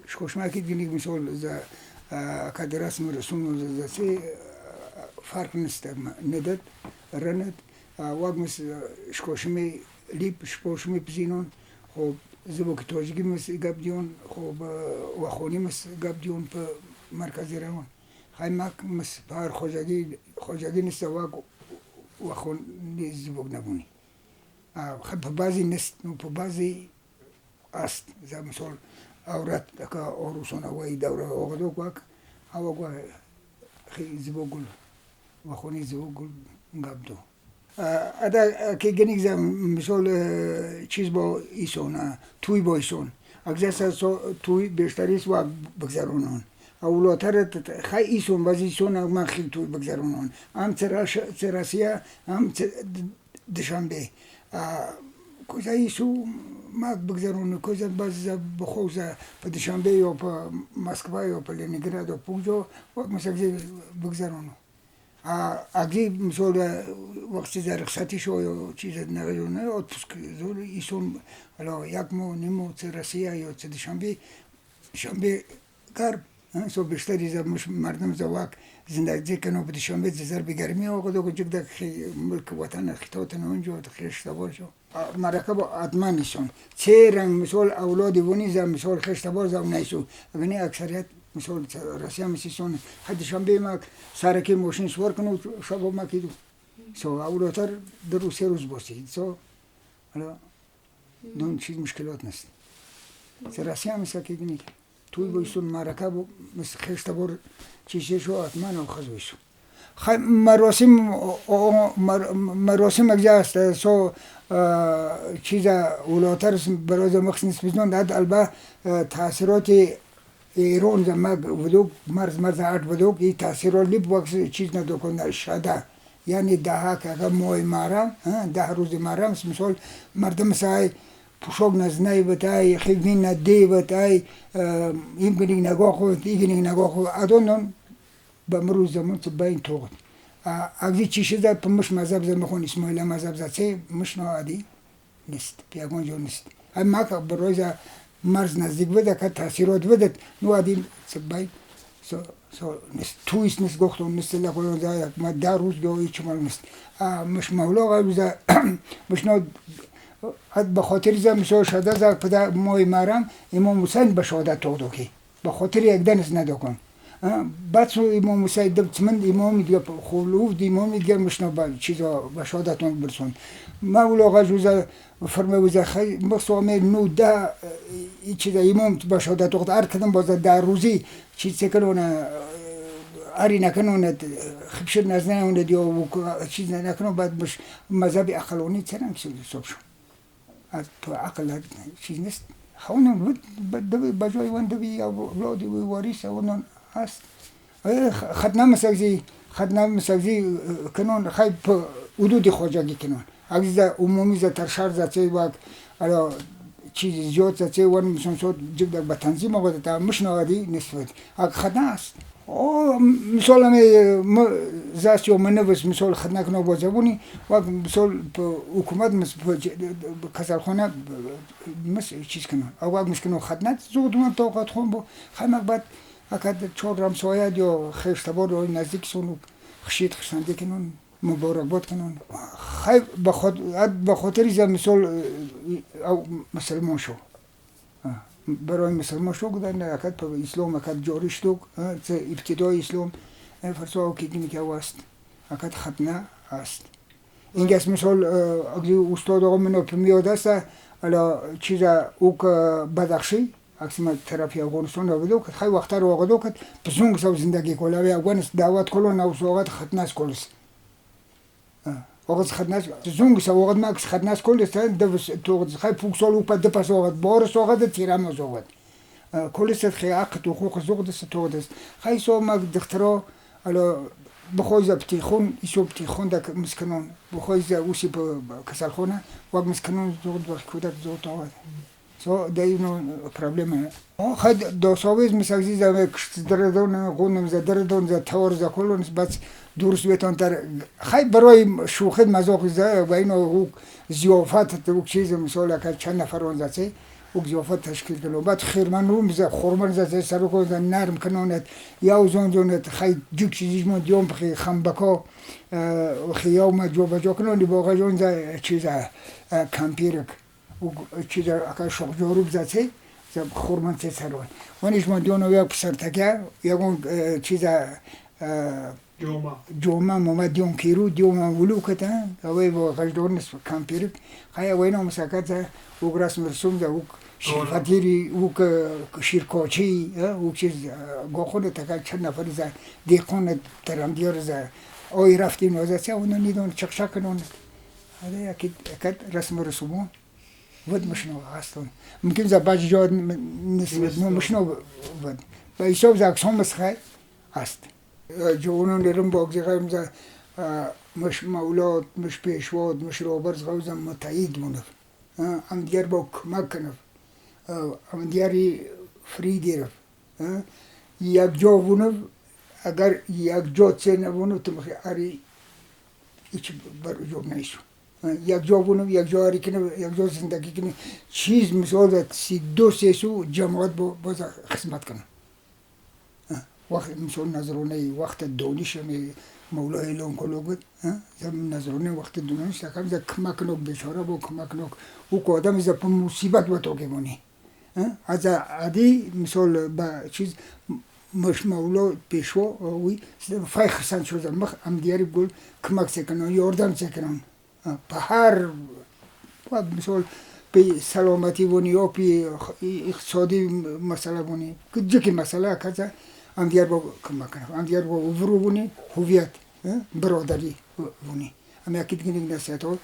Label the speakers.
Speaker 1: شکوشماکی دیگه مثال ز کادر رسم رسوم زسی فرق نیست نداد رند واقعا شکوشمی لیب شکوشمی پزینون خب زبوک توجیگی مس گابدیون خب و خونی مس گابدیون په مرکزی روان خای ماک مس بار خوجاگی نیست واقع و خونی زبوک نبونی خب په بعضی نیست په بعضی است زم مثال اورات که اوروسون وای دوره اوغدو کوک او گو خی زبوگل و خونی زبوگل گابدو ادا که گنیگ زم مثال چیز با ایسون توی با ایسون اگزاس توی بیشتریش و بگذرونن اولاتر خی ایسون باز ایسون من خیلی توی بگذرونن هم تراسیا هم دشنبه کوزا ایسو ما بگذرونن کوزا باز بخوزه په دشنبه یا په مسکو یا په لنینگراد یا پوجو وقت مثلا بگذرونن اگه مثلا وقتی در رخصتی شو یا چیز نگذارونه اتفاق زور ایشون حالا یک ماه نیمو چه رسیه یا چه شنبه کار سو بیشتری زمش مردم زواک زندگی کنه به شنبه زر بگرمی آقا دو جگ دک ملک وطن خطوات اونجا خیش تبار شو مرکب ادمان نیستن چه رنگ مثال اولادی ونی زم مثال خیش تبار زم نیستو اگه اکثریت مثال راستی هم میشون حد شنبه ما سرکی ماشین سوار کنه شب ما کیدو سو اولاتر در سه روز باشید سو حالا دون چیز مشکلات نیست راستی هم میشه که توی بایستون مرکب مثل خشت بار چیزی شو اتمن و خزویشو مراسم اجازه سو چیزا اولاتر برای مخصوص بیزنون داد البته تاثیرات ایران زمگ ودوک مرز عرض ودوک این تاثیرات لیب وقت چیز ندوکن شده یعنی ده که اگر ماه مارم 10 روز مارم مثال مردم سعی پوشاک نزنای بتای خیلی ندی بتای این کنی نگاه خود این کنی نگاه خود ادونن به مروز زمان تو باین توقت اگه چیزی در پمش مذهب زد میخوان اسماعیل مذهب زد چه مش نوادی نیست پیغمبر جو نیست اما که برای مرز نزدیک بده که تاثیرات بده نوادی سبای سو نیست تویست نیست گفتم نیست لقوان زاید ما 10 روز گویی چمال نیست مش مولا قبضه مش نو به خاطر زمشو شده ز پدر مای مرم امام حسین به شهادت داد که به خاطر یک دنس ندکن بعد سو امام حسین دبتمن امام دیگه خلوف دی امام دیگه مشنا با چیزا به شهادتون برسون مولا غجوز فرمود خی مصومه نو ده چیز امام به شهادت داد هر کدام باز 10 روزی چیز کنونه اری نکنونه خبشر نزنونه دیو چیز نکنه بعد مش مذهب اقلانی چنان چیز صبح از تو عقل چیز نیست خونم بود بجای وان دوی اولادی و واریس اونن هست خدنه مسازی کنون خیلی حدود خواجگی کنون اگه ز عمومی ز ترشار ز چه وقت الا چیز زیاد ز چه وان مثلا شد جب در تنظیم آورده تا مشنوادی نسبت اگه خدنه است مثال هم زاست یا منوس مثال خدمت کنه با زبونی و مثال حکومت مثل کسالخانه مثل چیز کنه اول مسکنه خدمت زود من طاقت خون با خدمت بعد اکد 4 رمسایه یا خشتبار یا نزدیکشون خشید خشنده کنن مبارکباد کنن خیلی به خاطر زم مثال مسلمان شو برای مسلمان شو گذاشتن اکد پر اسلام اکد جاری شد چه ابتدای اسلام فرسو که دیمی که واست اکد ختنه است اینجا مثال اگه استاد آقا منو میاد است الا چیزا اوک بدخشی اکسیم تراپی افغانستان رو بدو که خیلی وقت رو آقا دو که پسونگ سو زندگی کلا و افغانست دعوت کلون او سوغت ختنه است کلس وقت خدناش زونگ وقت ما خدناش كل سنة دبس توقت خاي فوق سول وبد دبس وقت بورس وقت تيرام وقت كل سنة خي عقد وحقوق زوجة ستوقت خاي سو ما دكتوراه على بخوزة بتيخون يسوي بتيخون دك مسكنون بخوزة وشي بكسر خونه وقت مسكنون زوجة بخودك زوجة وقت سو داينو بروبلم خد دو سويز مسكزي زي كشتدردون قونم زدردون زتور زكلون بس درست بتون تر خیلی برای شوخی مذاق زده و اینو او زیافت او چیز مثلا که چند نفر اون زده او زیافت تشکیل کنه بعد خیرمن رو میزه خورمان زده سر کو نرم کنند یا زون خیلی جوک چیزی من دیوم بخی خنبکا خیاو ما جو بجو کنند باقی جون زده چیز کمپیرک او چیز اکا شوق جورو زده خورمان چه سرون ونیش من دیونو یک پسر تکه یکون چیز جوما ماما دیون کیرو دیوما ولو کتن اوی با غجدور نصف کمپیرک خیلی وینا مساکت او رسم رسوم ده او شیرفتیری او شیرکاچی او چیز گاخون تکه چند نفر زه دیقون ترم دیار زه آی رفتیم نازه چه اونا نیدون چکشک کنون هده اکید رسم رسومون ود مشنو هستون ممکن زه باج جاد نسبت نو مشنو ود با ایساب زه اکسان مسخه هست جوانان درم باگزی خواهیم زه مش مولاد مش پیشواد مش رابرز خوزم متعید مونف هم دیگر با کمک کنف هم دیگری فری دیرف یک جا وونف اگر یک جا چه نبونف تو مخی اری ایچ بر جوب نیستو یک جا وونف یک جا اری کنف یک جا زندگی کنف چیز مثال سی دو سیسو جماعت باز خدمت کنف وقت مثل نظرونه وقت دانشمی مولای لونکولوگت زم نظرونه وقت دانش تکم ز کمک نوک بیچاره با کمک نوک او که آدم از پا مصیبت با تو گمونی از عادی مثل با چیز مش مولا پیشوا وی فای خسان شده مخ ام دیاری گل کمک سکنن یاردم سکنن په هر مثل به سلامتی ونی یا به اقتصادی مسئله ونی که جکی مسئله کجا هم دیگر با کمک کنم هم دیگر با ورو بونی هویت برادری بونی هم یکی دیگه نصیحت ها